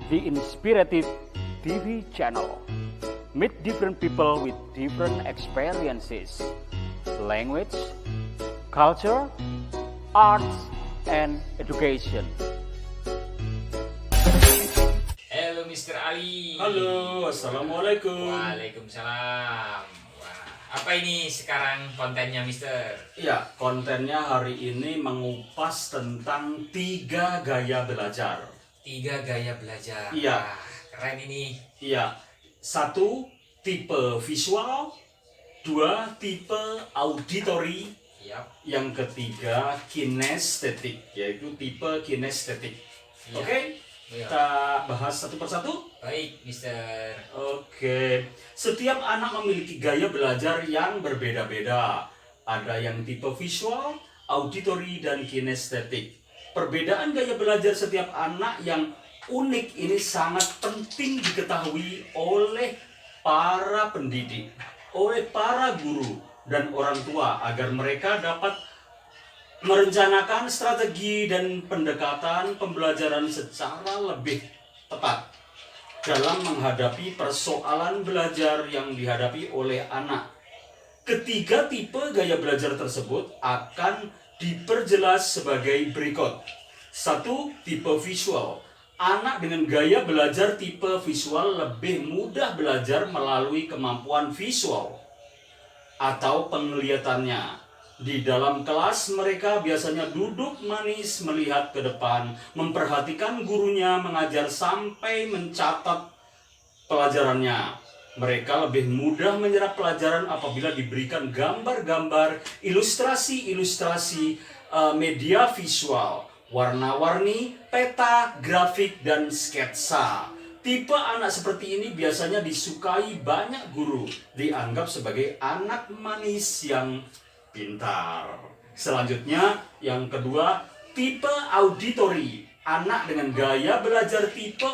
the Inspirative TV channel. Meet different people with different experiences, language, culture, arts, and education. Halo Mr. Ali. Halo, assalamualaikum. Waalaikumsalam. Wah, apa ini sekarang kontennya Mister? Ya, kontennya hari ini mengupas tentang 3 gaya belajar. 3 gaya belajar. Iya. Wah, keren ini. Iya, 1 tipe visual, 2 tipe auditory, Yap. yang ketiga kinestetik, yaitu tipe kinestetik. Iya. Oke, Iya. kita bahas satu persatu. Baik Mister. Oke, setiap anak memiliki gaya belajar yang berbeda-beda. Ada yang tipe visual, auditory, dan kinestetik. Perbedaan gaya belajar setiap anak yang unik ini sangat penting diketahui oleh para pendidik, oleh para guru, dan orang tua agar mereka dapat merencanakan strategi dan pendekatan pembelajaran secara lebih tepat dalam menghadapi persoalan belajar yang dihadapi oleh anak. Ketiga tipe gaya belajar tersebut akan diperjelas sebagai berikut. 1. Tipe visual. Anak dengan gaya belajar tipe visual lebih mudah belajar melalui kemampuan visual atau penglihatannya. Di dalam kelas mereka biasanya duduk manis melihat ke depan, memperhatikan gurunya mengajar sampai mencatat pelajarannya. Mereka lebih mudah menyerap pelajaran apabila diberikan gambar-gambar, ilustrasi-ilustrasi, media visual, warna-warni, peta, grafik, dan sketsa. Tipe anak seperti ini biasanya disukai banyak guru, dianggap sebagai anak manis yang pintar. Selanjutnya, yang kedua, tipe auditory. Anak dengan gaya belajar tipe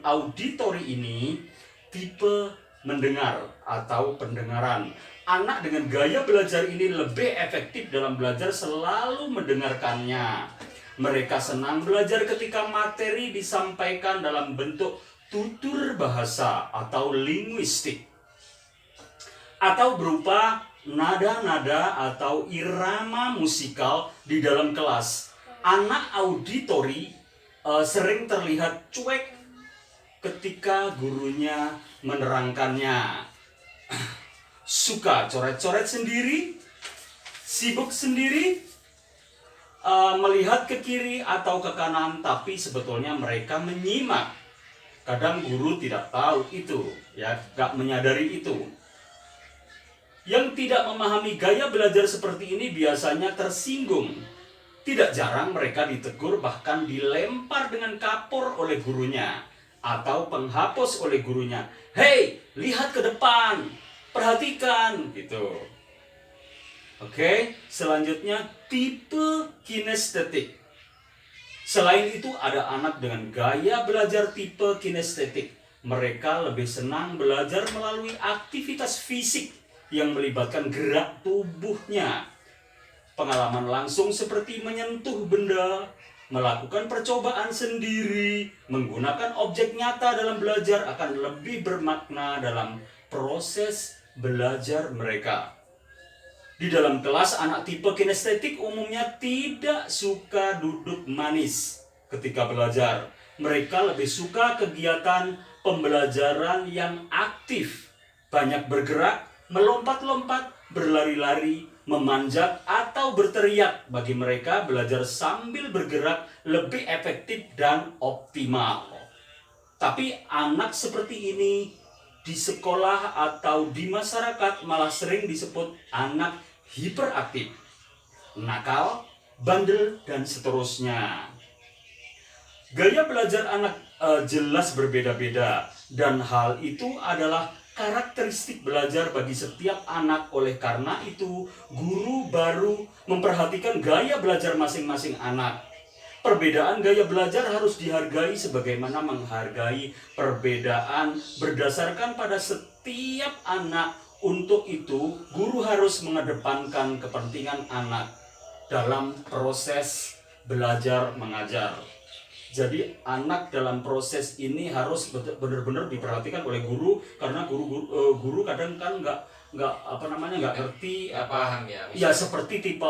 auditory ini tipe mendengar atau pendengaran. Anak dengan gaya belajar ini lebih efektif dalam belajar selalu mendengarkannya. Mereka senang belajar ketika materi disampaikan dalam bentuk tutur bahasa atau linguistik, atau berupa nada-nada atau irama musikal di dalam kelas. Anak auditory sering terlihat cuek ketika gurunya menerangkannya. Suka coret-coret sendiri, sibuk sendiri, melihat ke kiri atau ke kanan, tapi sebetulnya mereka menyimak. Kadang guru tidak tahu itu, ya, tidak menyadari itu. Yang tidak memahami gaya belajar seperti ini biasanya tersinggung. Tidak jarang mereka ditegur, bahkan dilempar dengan kapur oleh gurunya atau penghapus oleh gurunya. Hei, lihat ke depan, perhatikan, gitu. Oke, selanjutnya tipe kinestetik. Selain itu ada anak dengan gaya belajar tipe kinestetik. Mereka lebih senang belajar melalui aktivitas fisik yang melibatkan gerak tubuhnya. Pengalaman langsung seperti menyentuh benda, melakukan percobaan sendiri, menggunakan objek nyata dalam belajar akan lebih bermakna dalam proses belajar mereka. Di dalam kelas, anak tipe kinestetik umumnya tidak suka duduk manis ketika belajar. Mereka lebih suka kegiatan pembelajaran yang aktif, banyak bergerak, melompat-lompat, berlari-lari, memanjat, atau berteriak. Bagi mereka, belajar sambil bergerak lebih efektif dan optimal. Tapi anak seperti ini di sekolah atau di masyarakat malah sering disebut anak hiperaktif, nakal, bandel, dan seterusnya. Gaya belajar anak jelas berbeda-beda, dan hal itu adalah karakteristik belajar bagi setiap anak. Oleh karena itu, guru baru memperhatikan gaya belajar masing-masing anak. Perbedaan gaya belajar harus dihargai sebagaimana menghargai perbedaan berdasarkan pada setiap anak. Untuk itu, guru harus mengedepankan kepentingan anak dalam proses belajar mengajar. Jadi anak dalam proses ini harus benar-benar diperhatikan oleh guru, karena guru kadang kan nggak ngerti Nggak paham ya. ya seperti tipe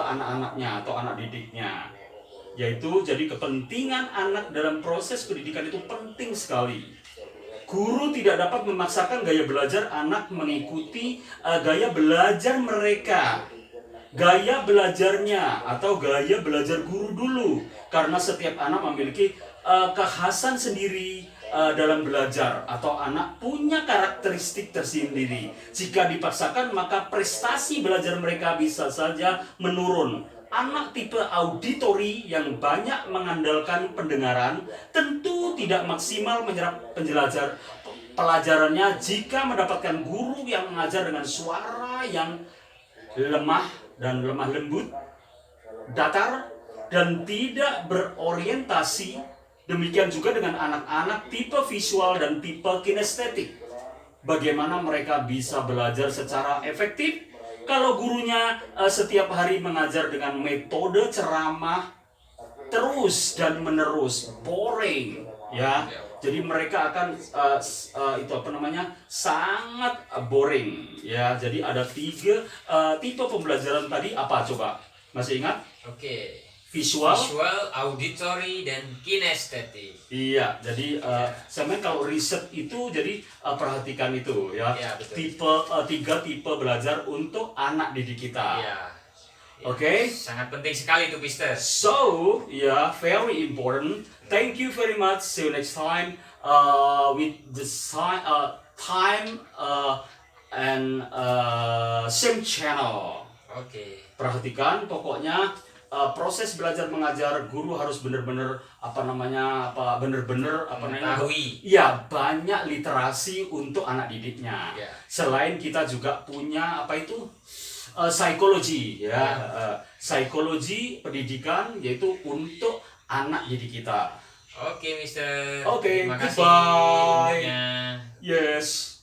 anak-anaknya atau anak didiknya. Yaitu jadi kepentingan anak dalam proses pendidikan itu penting sekali. Guru tidak dapat memaksakan gaya belajar anak mengikuti gaya belajar mereka. Gaya belajarnya atau gaya belajar guru dulu, karena setiap anak memiliki kekhasan sendiri dalam belajar, atau anak punya karakteristik tersendiri. Jika dipaksakan maka prestasi belajar mereka bisa saja menurun. Anak tipe auditori yang banyak mengandalkan pendengaran tentu tidak maksimal menyerap pelajarannya jika mendapatkan guru yang mengajar dengan suara yang lemah lembut, datar, dan tidak berorientasi. Demikian juga dengan anak-anak tipe visual dan tipe kinestetik. Bagaimana mereka bisa belajar secara efektif kalau gurunya setiap hari mengajar dengan metode ceramah terus dan menerus, boring, ya. Jadi mereka akan sangat boring, ya. Jadi ada 3 tipe pembelajaran tadi, apa coba? Masih ingat? Oke. Visual, auditory, dan kinestetik. Iya, jadi sebenarnya kalau riset itu jadi perhatikan itu, ya. Ya, betul. Tipe 3 tipe belajar untuk anak didik kita. Ya. Oke. Sangat penting sekali itu, Mister. So, yeah, very important. Thank you very much. See you next time with the time and same channel. Oke. Perhatikan, pokoknya proses belajar mengajar guru harus benar-benar mengetahui. Ya, banyak literasi untuk anak didiknya. Ya. Selain kita juga punya psikologi, ya, psikologi pendidikan, yaitu untuk anak didik kita. Oke, Mister. Oke, Terima kasih. goodbye. ilmunya. Yes.